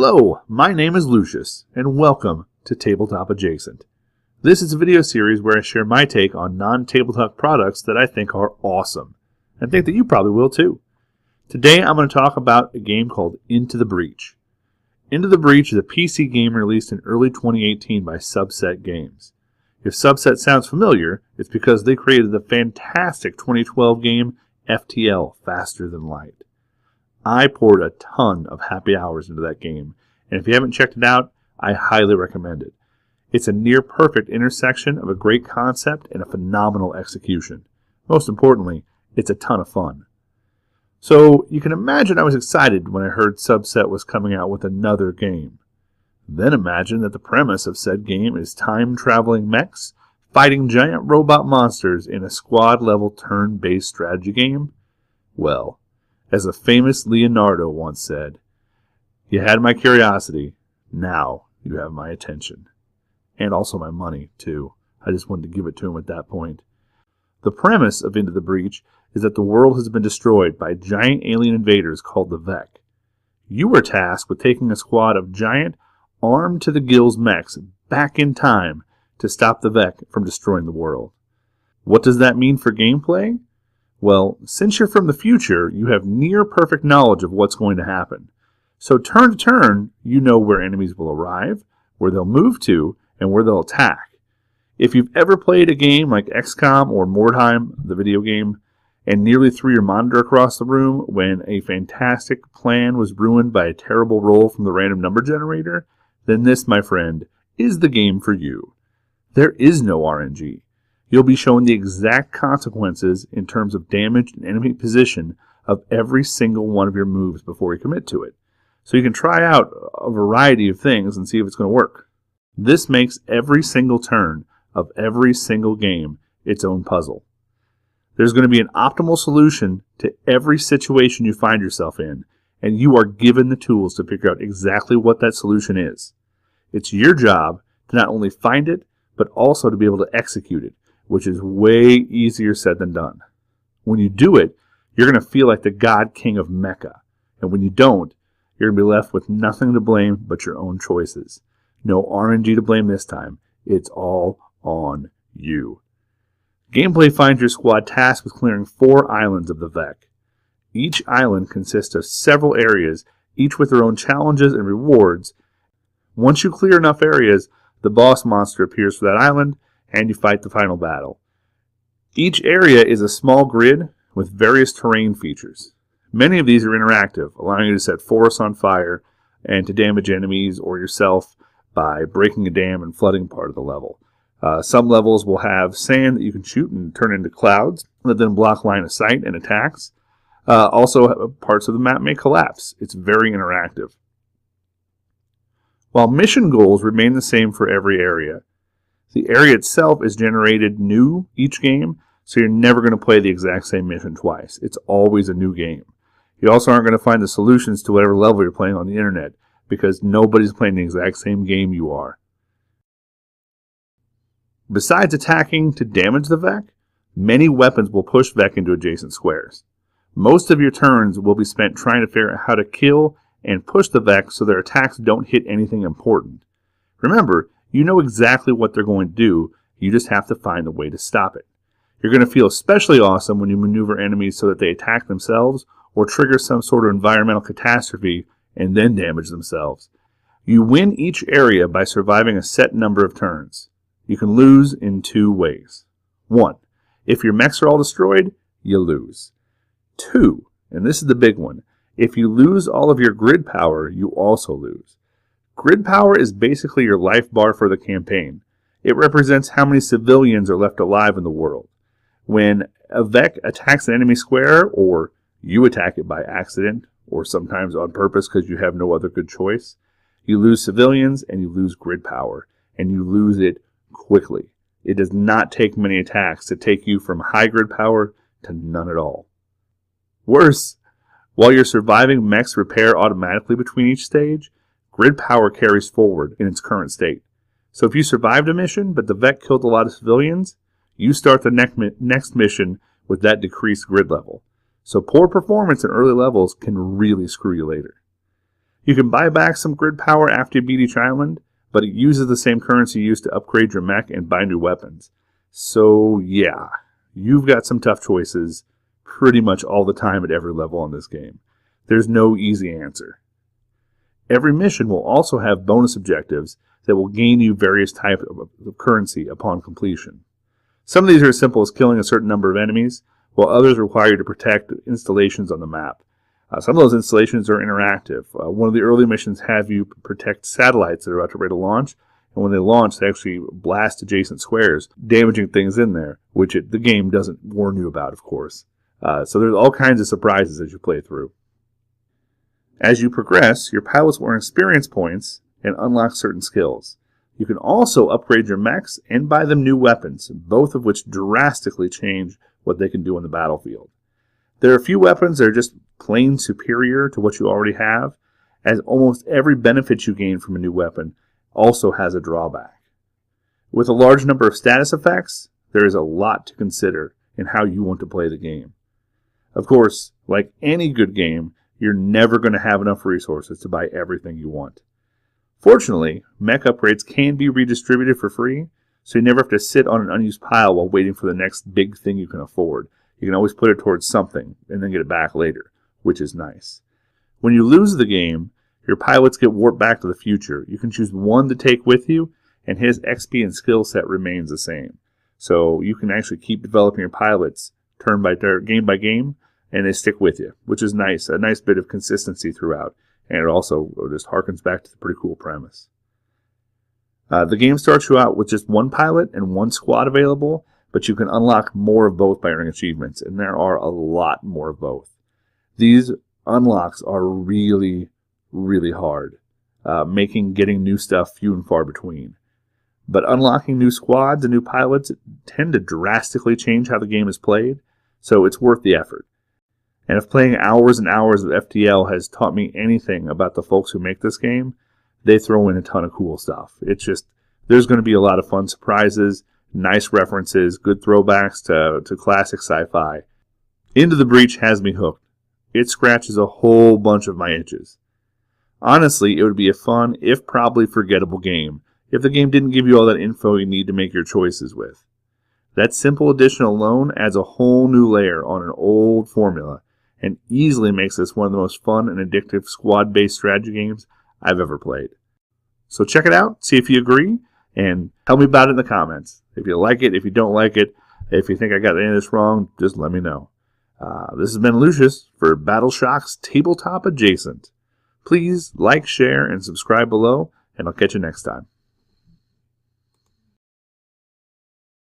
Hello, my name is Lucius, and welcome to Tabletop Adjacent. This is a video series where I share my take on non-tabletop products that I think are awesome, and think that you probably will too. Today I'm going to talk about a game called Into the Breach. Into the Breach is a PC game released in early 2018 by Subset Games. If Subset sounds familiar, it's because they created the fantastic 2012 game FTL, Faster Than Light. I poured a ton of happy hours into that game, and if you haven't checked it out, I highly recommend it. It's a near-perfect intersection of a great concept and a phenomenal execution. Most importantly, it's a ton of fun. So you can imagine I was excited when I heard Subset was coming out with another game. Then imagine that the premise of said game is time-traveling mechs fighting giant robot monsters in a squad-level turn-based strategy game. Well, as a famous Leonardo once said, "You had my curiosity, now you have my attention." And also my money, too. I just wanted to give it to him at that point. The premise of Into the Breach is that the world has been destroyed by giant alien invaders called the Vec. You were tasked with taking a squad of giant, armed-to-the-gills mechs back in time to stop the Vec from destroying the world. What does that mean for gameplay? Well, since you're from the future, you have near-perfect knowledge of what's going to happen. So turn to turn, you know where enemies will arrive, where they'll move to, and where they'll attack. If you've ever played a game like XCOM or Mordheim, the video game, and nearly threw your monitor across the room when a fantastic plan was ruined by a terrible roll from the random number generator, then this, my friend, is the game for you. There is no RNG. You'll be shown the exact consequences in terms of damage and enemy position of every single one of your moves before you commit to it. So you can try out a variety of things and see if it's going to work. This makes every single turn of every single game its own puzzle. There's going to be an optimal solution to every situation you find yourself in, and you are given the tools to figure out exactly what that solution is. It's your job to not only find it, but also to be able to execute it, which is way easier said than done. When you do it, you're going to feel like the God King of Mecca. And when you don't, you're going to be left with nothing to blame but your own choices. No RNG to blame this time. It's all on you. Gameplay finds your squad tasked with clearing 4 islands of the Vec. Each island consists of several areas, each with their own challenges and rewards. Once you clear enough areas, the boss monster appears for that island, and you fight the final battle. Each area is a small grid with various terrain features. Many of these are interactive, allowing you to set forests on fire and to damage enemies or yourself by breaking a dam and flooding part of the level. Some levels will have sand that you can shoot and turn into clouds that then block line of sight and attacks. Also, parts of the map may collapse. It's very interactive. While mission goals remain the same for every area, the area itself is generated new each game, so you're never going to play the exact same mission twice. It's always a new game. You also aren't going to find the solutions to whatever level you're playing on the internet, because nobody's playing the exact same game you are. Besides attacking to damage the Vec, many weapons will push Vec into adjacent squares. Most of your turns will be spent trying to figure out how to kill and push the Vec so their attacks don't hit anything important. Remember, you know exactly what they're going to do, you just have to find a way to stop it. You're going to feel especially awesome when you maneuver enemies so that they attack themselves or trigger some sort of environmental catastrophe and then damage themselves. You win each area by surviving a set number of turns. You can lose in 2 ways. 1. If your mechs are all destroyed, you lose. 2, and this is the big one, if you lose all of your grid power, you also lose. Grid power is basically your life bar for the campaign. It represents how many civilians are left alive in the world. When a Vec attacks an enemy square, or you attack it by accident, or sometimes on purpose because you have no other good choice, you lose civilians and you lose grid power, and you lose it quickly. It does not take many attacks to take you from high grid power to none at all. Worse, while you're surviving, mechs repair automatically between each stage. Grid power carries forward in its current state. So if you survived a mission, but the Vec killed a lot of civilians, you start the next mission with that decreased grid level. So poor performance in early levels can really screw you later. You can buy back some grid power after you beat each island, but it uses the same currency used to upgrade your mech and buy new weapons. So yeah, you've got some tough choices pretty much all the time at every level on this game. There's no easy answer. Every mission will also have bonus objectives that will gain you various types of currency upon completion. Some of these are as simple as killing a certain number of enemies, while others require you to protect installations on the map. Some of those installations are interactive. One of the early missions have you protect satellites that are about to ready to launch, and when they launch, they actually blast adjacent squares, damaging things in there, which the game doesn't warn you about, of course. So there's all kinds of surprises as you play through. As you progress, your pilots will earn experience points and unlock certain skills. You can also upgrade your mechs and buy them new weapons, both of which drastically change what they can do on the battlefield. There are a few weapons that are just plain superior to what you already have, as almost every benefit you gain from a new weapon also has a drawback. With a large number of status effects, there is a lot to consider in how you want to play the game. Of course, like any good game, you're never going to have enough resources to buy everything you want. Fortunately, mech upgrades can be redistributed for free, so you never have to sit on an unused pile while waiting for the next big thing you can afford. You can always put it towards something and then get it back later, which is nice. When you lose the game, your pilots get warped back to the future. You can choose one to take with you, and his XP and skill set remains the same. So you can actually keep developing your pilots turn by turn, game by game, and they stick with you, which is nice. A nice bit of consistency throughout, and it also just harkens back to the pretty cool premise. The game starts you out with just one pilot and one squad available, but you can unlock more of both by earning achievements, and there are a lot more of both. These unlocks are really, really hard, making getting new stuff few and far between. But unlocking new squads and new pilots tend to drastically change how the game is played, so it's worth the effort. And if playing hours and hours of FTL has taught me anything about the folks who make this game, they throw in a ton of cool stuff. It's just, there's going to be a lot of fun surprises, nice references, good throwbacks to classic sci-fi. Into the Breach has me hooked. It scratches a whole bunch of my itches. Honestly, it would be a fun, if probably forgettable game, if the game didn't give you all that info you need to make your choices with. That simple addition alone adds a whole new layer on an old formula, and easily makes this one of the most fun and addictive squad-based strategy games I've ever played. So check it out, see if you agree, and tell me about it in the comments. If you like it, if you don't like it, if you think I got any of this wrong, just let me know. This has been Lucius for BattleShock's Tabletop Adjacent. Please like, share, and subscribe below, and I'll catch you next time.